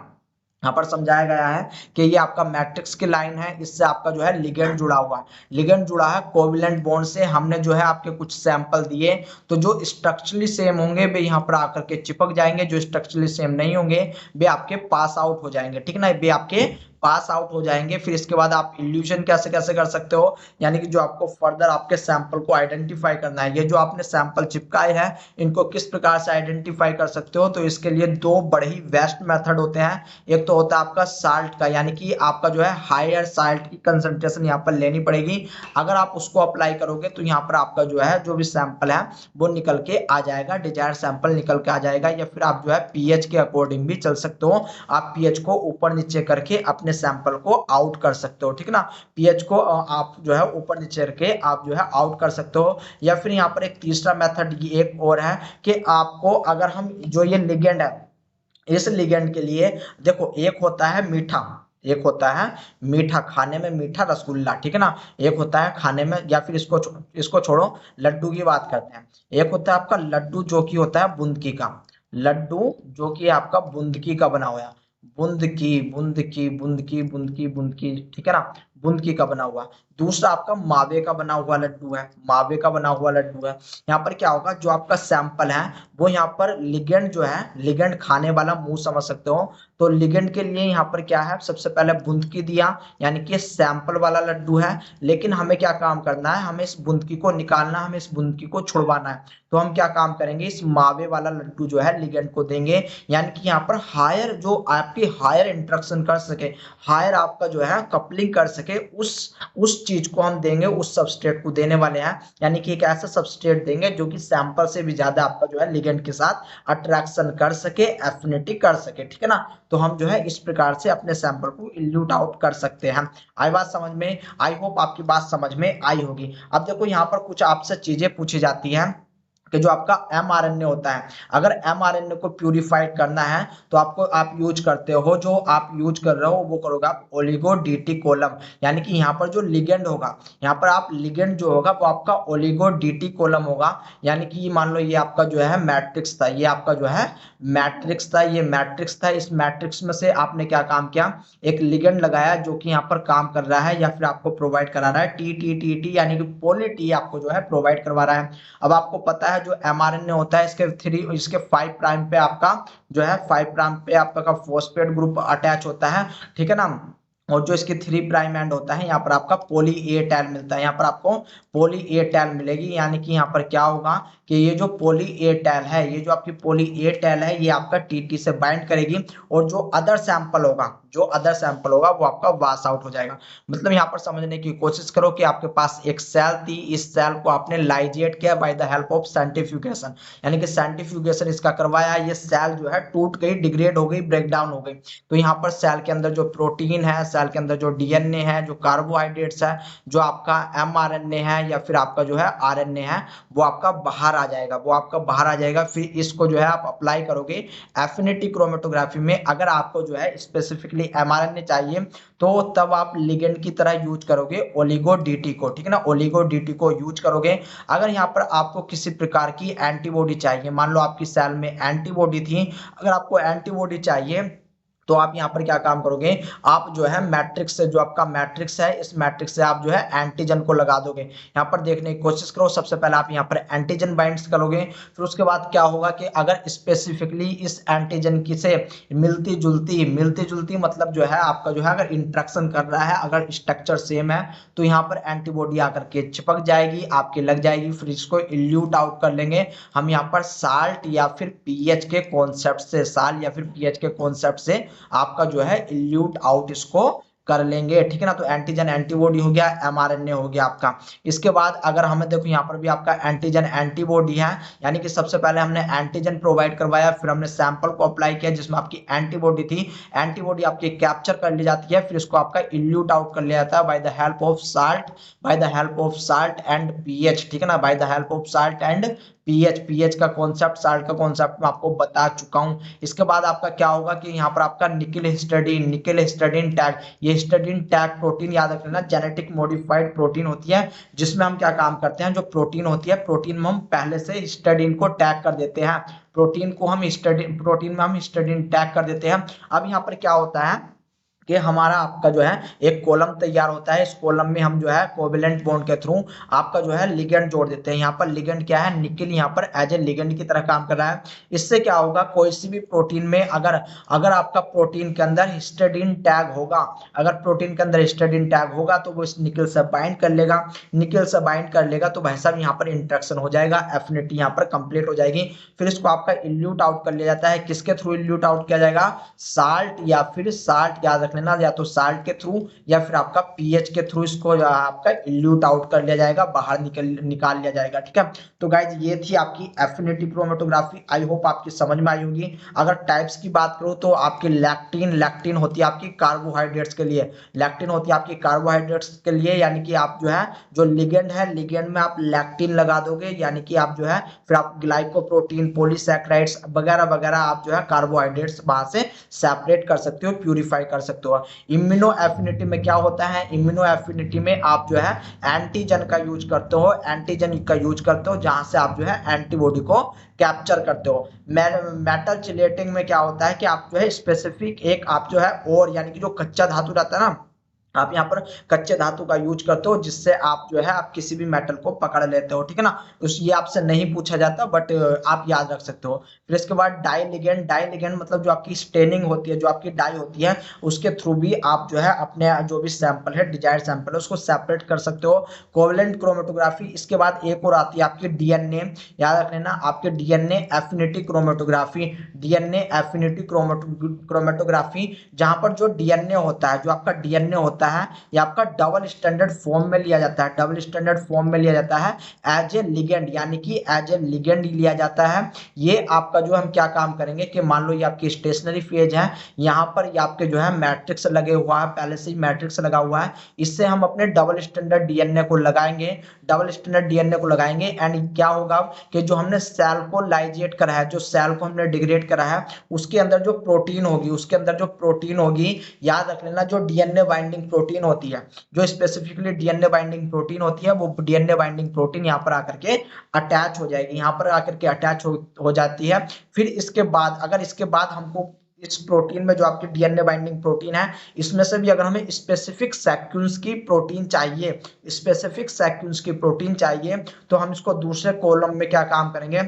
यहाँ पर समझाया गया है कि ये आपका मैट्रिक्स की लाइन है, इससे आपका जो है लिगेंड जुड़ा हुआ है, लिगेंड जुड़ा है कोवेलेंट बॉन्ड से। हमने जो है आपके कुछ सैंपल दिए, तो जो स्ट्रक्चरली सेम होंगे वे यहाँ पर आकर के चिपक जाएंगे, जो स्ट्रक्चरली सेम नहीं होंगे वे आपके पास आउट हो जाएंगे, ठीक है ना, वे आपके पास आउट हो जाएंगे। फिर इसके बाद आप इल्यूशन कैसे कैसे कर सकते हो, यानी कि जो आपको फर्दर आपके सैंपल को आइडेंटिफाई करना है, ये जो आपने सैंपल चिपकाए हैं इनको किस प्रकार से आइडेंटिफाई कर सकते हो, तो इसके लिए 2 बड़े ही बेस्ट मेथड होते हैं। एक तो होता है आपका साल्ट का, यानी कि आपका जो है हायर साल्ट की कंसंट्रेशन यहाँ पर लेनी पड़ेगी, अगर आप उसको अप्लाई करोगे तो यहाँ पर आपका जो है जो भी सैंपल है वो निकल के आ जाएगा, डिजायर सैंपल निकल के आ जाएगा। या फिर आप जो है पीएच के अकॉर्डिंग भी चल सकते हो, आप पीएच को ऊपर नीचे करके अपने सैंपल को आउट कर सकते हो, ठीक है ना। पीएच को आप जो है ऊपर नीचे करके आप जो है आउट कर सकते हो। या फिर यहाँ पर एक तीसरा मेथड एक और है कि आपको अगर हम जो ये लिगेंड है, इस लिगेंड के लिए देखो एक होता है मीठा, एक होता है मीठा, खाने में मीठा रसगुल्ला, ठीक है ना, एक होता है खाने में, या फिर इसको छोड़ो लड्डू की बात करते हैं, एक होता है आपका लड्डू जो कि होता है बुंदकी का, लड्डू जो कि आपका बुंदकी का बना हुआ है, बुंदकी बुंदकी बुंदकी बुंदकी बुंदकी, ठीक है ना, बुंदकी का बना हुआ। दूसरा आपका मावे का बना हुआ लड्डू है, मावे का बना हुआ लड्डू है। यहाँ पर क्या होगा, जो आपका सैंपल है वो यहाँ पर लिगेंड जो है, लिगेंड खाने वाला मुंह समझ सकते हो, तो लिगेंड के लिए यहाँ पर क्या है, सबसे पहले बुंदकी दिया, यानी कि सैंपल वाला लड्डू है, लेकिन हमें क्या काम करना है, हमें इस बुंदकी को निकालना, हमें इस बुंदकी को छुड़वाना है। तो हम क्या काम करेंगे, इस मावे वाला लड्डू जो है लिगेंड को देंगे, यानी कि यहाँ पर हायर जो आपकी हायर इंटरेक्शन कर सके, हायर आपका जो है कपलिंग कर सके, उस चीज को हम देंगे, उस सबस्ट्रेट को देने वाले हैं, यानी कि एक ऐसा सबस्ट्रेट देंगे जो कि सैंपल से भी ज्यादा आपका जो है लिगेंड के साथ अट्रैक्शन कर सके, एफिनिटी कर सके, ठीक है ना। तो हम जो है इस प्रकार से अपने सैंपल को इल्यूट आउट कर सकते हैं। आई बात समझ में, आई होप आपकी बात समझ में आई होगी। अब देखो यहाँ पर कुछ आपसे चीजें पूछी जाती हैं कि जो आपका mRNA होता है, अगर mRNA को प्यूरिफाइड करना है तो आपको आप यूज करते हो, जो आप यूज कर रहे हो वो करोगे आप ओलिगो dt कॉलम, यानी कि यहाँ पर जो लिगेंड होगा, यहाँ पर आप लिगेंड जो होगा वो आपका ओलिगो dt कॉलम होगा, यानी कि मान लो ये आपका जो है मैट्रिक्स था, ये आपका जो है मैट्रिक्स था, ये मैट्रिक्स था, इस मैट्रिक्स में से आपने क्या काम किया, एक लिगेंड लगाया जो कि यहाँ पर काम कर रहा है या फिर आपको प्रोवाइड करा रहा है टी टी टी टी, यानी कि पॉली टी आपको जो है प्रोवाइड करवा रहा है। अब आपको पता है जो mRNA होता है इसके 5 प्राइम पे आपका जो है 5 प्राइम पे आपका फॉस्फेट ग्रुप अटैच होता है, ठीक है ना, और जो इसकी 3 प्राइम एंड होता है यहाँ पर आपका पॉली ए टेल मिलता है, यहाँ पर आपको पॉली ए टेल मिलेगी, यानी कि यहाँ पर क्या होगा कि ये जो पॉली ए टेल है, ये जो आपकी पॉली ए टेल है, ये आपका टीटी से बाइंड करेगी और जो अदर सैंपल होगा, जो अदर सैंपल होगा वो आपका वॉश आउट हो जाएगा। मतलब यहाँ पर समझने की कोशिश करो कि आपके पास एक सेल थी, इस सेल को आपने लाइजेट किया by the help of centrifugation, यानी कि सेंट्रीफ्यूगेशन इसका करवाया, ये सेल जो है टूट गई, डिग्रेड हो गई, ब्रेक डाउन हो गई। तो यहाँ पर सेल के अंदर जो प्रोटीन है, सेल के अंदर जो डीएनए है, जो कार्बोहाइड्रेट्स है, जो आपका एमआरएनए है या फिर आपका जो है आरएनए है, वो आपका बाहर आ जाएगा, वो आपका बाहर आ जाएगा। फिर इसको जो है आप अप्लाई करोगे एफिनिटी क्रोमेटोग्राफी में। अगर आपको जो है स्पेसिफिकली एमआरएनए चाहिए तो तब आप लिगेंड की तरह यूज करोगे ओलिगो डीटी को, ठीक है ना, ओलिगो डीटी को यूज करोगे। अगर यहाँ पर आपको किसी प्रकार की एंटीबॉडी चाहिए, मान लो आपकी सेल में एंटीबॉडी थी, अगर आपको एंटीबॉडी चाहिए तो आप यहाँ पर क्या काम करोगे, आप जो है मैट्रिक्स से, जो आपका मैट्रिक्स है, इस मैट्रिक्स से आप जो है एंटीजन को लगा दोगे। यहाँ पर देखने की कोशिश करो, सबसे पहले आप यहाँ पर एंटीजन बाइंड्स करोगे, फिर उसके बाद क्या होगा कि अगर स्पेसिफिकली इस एंटीजन की से मिलती जुलती मतलब जो है आपका जो है अगर इंट्रैक्शन कर रहा है, अगर स्ट्रक्चर सेम है, तो यहाँ पर एंटीबॉडी आकर के चिपक जाएगी, आपके लग जाएगी। फिर इसको इल्यूट आउट कर लेंगे हम यहाँ पर साल्ट या फिर पीएच के कॉन्सेप्ट से, साल या फिर पीएच के कॉन्सेप्ट से आपका जो है इल्यूट आउट इसको कर लेंगे, ठीक है ना। तो एंटीजन एंटीबॉडी हो गया, एमआरएनए हो गया आपका। इसके बाद अगर हमें देखो यहाँ पर भी आपका एंटीजन एंटीबॉडी है, यानी कि सबसे पहले हमने एंटीजन प्रोवाइड करवाया, फिर हमने सैंपल को अप्लाई किया जिसमें आपकी एंटीबॉडी थी, एंटीबॉडी आपकी कैप्चर कर ली जाती है, फिर इसको आपका इल्यूट आउट कर लिया जाता है by the help of salt, by the help of salt and pH, ठीक है ना, by the help of salt and pH का कॉन्सेप्ट, साल्ट का कॉन्सेप्ट मैं आपको बता चुका हूं। इसके बाद आपका क्या होगा कि यहाँ पर आपका निकेल हिस्टडीन टैग, ये हिस्टडीन टैग प्रोटीन याद रख लेना, जेनेटिक मॉडिफाइड प्रोटीन होती है, जिसमें हम क्या काम करते हैं, जो प्रोटीन होती है, प्रोटीन में हम पहले से हिस्टडीन को टैग कर देते हैं, प्रोटीन में हम हिस्टडीन टैग कर देते हैं। अब यहाँ पर क्या होता है कि हमारा आपका जो है एक कॉलम तैयार होता है, इस कॉलम में हम जो है कोवेलेंट बॉन्ड के थ्रू आपका जो है लिगेंड जोड़ देते हैं। यहाँ पर लिगेंड क्या है, निकेल यहाँ पर एज ए लिगेंड की तरह काम कर रहा है। इससे क्या होगा, कोई सी भी प्रोटीन में अगर आपका प्रोटीन के अंदर हिस्टडीन टैग होगा, अगर प्रोटीन के अंदर हिस्टडीन टैग होगा तो वो इस निकेल से बाइंड कर लेगा, निकेल से बाइंड कर लेगा तो भाई साहब यहाँ पर इंट्रैक्शन हो जाएगा, एफिनिटी यहाँ पर कंप्लीट हो जाएगी। फिर इसको आपका इल्यूट आउट कर लिया जाता है, किसके थ्रू इल्यूट आउट किया जाएगा, साल्ट या फिर साल्ट याद रख लेना, या तो साल्ट के थ्रू या फिर आपका पीएच के थ्रू इसको आपका इल्यूट आउट कर लिया जाएगा, बाहर निकाल लिया जाएगा, ठीक है। तो गाइज ये थी आपकी एफिनिटी क्रोमेटोग्राफी, आई होप आपकी समझ में आई होगी। अगर टाइप्स की बात करूं तो आपकी लैक्टिन होती है आपकी कार्बोहाइड्रेट्स के लिए, लैक्टिन होती है आपकी कार्बोहाइड्रेट्स के लिए, यानी कि आप जो है जो लिगेंड है, लिगेंड में आप लैक्टिन लगा दोगे, यानी कि आप जो है फिर आप ग्लाइकोप्रोटीन, पॉलीसैकेराइड्स वगैरह वगैरह आप जो है कार्बोहाइड्रेट्स वहां से सेपरेट कर सकते हो, प्यूरिफाई कर सकते हो। इम्यूनो एफिनिटी में क्या होता है, इम्यूनो एफिनिटी में आप जो है एंटीजन का यूज करते हो, एंटीजन का यूज करते हो जहां से आप जो है एंटीबॉडी को कैप्चर करते हो। मेटल चिलेटिंग में क्या होता है कि आप जो है स्पेसिफिक एक आप जो है और यानी कि जो कच्चा धातु रहता है ना, आप यहाँ पर कच्चे धातु का यूज करते हो जिससे आप जो है आप किसी भी मेटल को पकड़ लेते हो, ठीक है ना। ये आपसे नहीं पूछा जाता बट आप याद रख सकते हो। फिर इसके बाद डाई लिगेंड मतलब जो आपकी स्टेनिंग होती है, जो आपकी डाई होती है, उसके थ्रू भी आप जो है अपने जो भी सैंपल है, डिजायर्ड सैंपल है, उसको सेपरेट कर सकते हो। कोवेलेंट क्रोमेटोग्राफी, इसके बाद एक और आती है आपकी डीएनए, याद रख लेना, आपके DNA affinity chromatography, DNA affinity chromatography, जहां पर जो डीएनए होता है, जो आपका डीएनए होता है, ये आपका डबल स्टैंडर्ड फॉर्म में लिया जाता है, डबल स्टैंडर्ड फॉर्म में लिया जाता है एज ए लिगेंड, यानी कि एज ए लिगेंड लिया जाता है। ये आपका जो हम क्या काम करेंगे कि मान लो ये आपकी स्टेशनरी फेज है, यहाँ पर ये आपके जो है मैट्रिक्स लगे हुआ है, पहले से ही मैट्रिक्स लगा हुआ है, इससे हम अपने डबल स्टैंडर्ड डीएनए को लगाएंगे, डबल स्टैंडर्ड डीएनए को लगाएंगे एंड क्या होगा कि जो हमने सेल को लाइजेट करा है, जो सेल को हमने डिग्रेड करा है, उसके अंदर जो प्रोटीन होगी, उसके अंदर जो प्रोटीन होगी, याद रख लेना, जो डीएनए बाइंडिंग प्रोटीन होती है, जो स्पेसिफिकली डीएनए बाइंडिंग प्रोटीन होती है, वो डीएनए बाइंडिंग प्रोटीन यहाँ पर आकर के अटैच हो जाएगी, यहाँ पर आकर के अटैच हो जाती है। फिर इसके बाद अगर इसके बाद हमको इस प्रोटीन में जो आपकी डीएनए बाइंडिंग प्रोटीन है, इसमें से भी अगर हमें स्पेसिफिक सीक्वेंस की प्रोटीन चाहिए, स्पेसिफिक सीक्वेंस की प्रोटीन चाहिए, तो हम इसको दूसरे कॉलम में क्या काम करेंगे,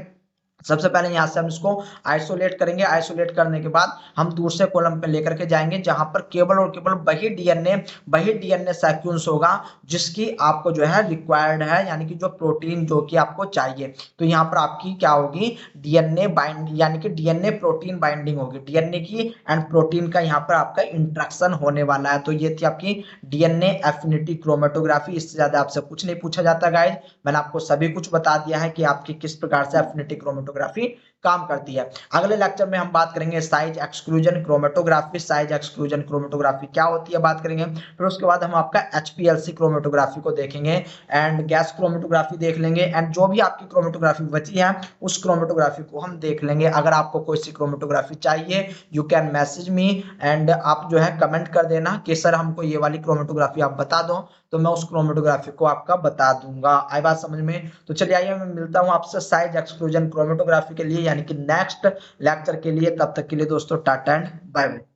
सबसे पहले यहाँ से हम इसको आइसोलेट करेंगे। आइसोलेट करने के बाद हम दूसरे कॉलम पे लेकर के जाएंगे जहां पर केवल और केवल वही डीएनए सीक्वेंस होगा जिसकी आपको जो है रिक्वायर्ड है, यानी कि जो प्रोटीन जो कि आपको चाहिए। तो यहाँ पर आपकी क्या होगी, डीएनए बाइंड यानी कि डीएनए प्रोटीन बाइंडिंग होगी, डीएनए की एंड प्रोटीन का यहाँ पर आपका इंट्रैक्शन होने वाला है। तो ये थी आपकी डीएनए एफिनिटी क्रोमेटोग्राफी। इससे ज्यादा आपसे कुछ नहीं पूछा जाता गाइज। मैंने आपको सभी कुछ बता दिया है कि आपकी किस प्रकार से एफिनिटी क्रोमेटोग्राफी काम करती है। अगले लेक्चर में हम बात करेंगे size exclusion chromatography. Size exclusion chromatography क्या होती है बात करेंगे। फिर उसके बाद हम आपका एचपीएलसी क्रोमेटोग्राफी को देखेंगे एंड गैस क्रोमेटोग्राफी देख लेंगे एंड जो भी आपकी क्रोमेटोग्राफी बची है उस क्रोमेटोग्राफी को हम देख लेंगे। अगर आपको कोई सी क्रोमेटोग्राफी चाहिए you can message me and आप जो है कमेंट कर देना कि सर हमको ये वाली क्रोमेटोग्राफी आप बता दो, तो मैं उस क्रोमेटोग्राफी को आपका बता दूंगा। आई बात समझ में। तो चलिए आइए मैं मिलता हूं आपसे साइज एक्सक्लूजन क्रोमेटोग्राफी के लिए यानी कि नेक्स्ट लेक्चर के लिए। तब तक के लिए दोस्तों टाटा एंड बाय बाय।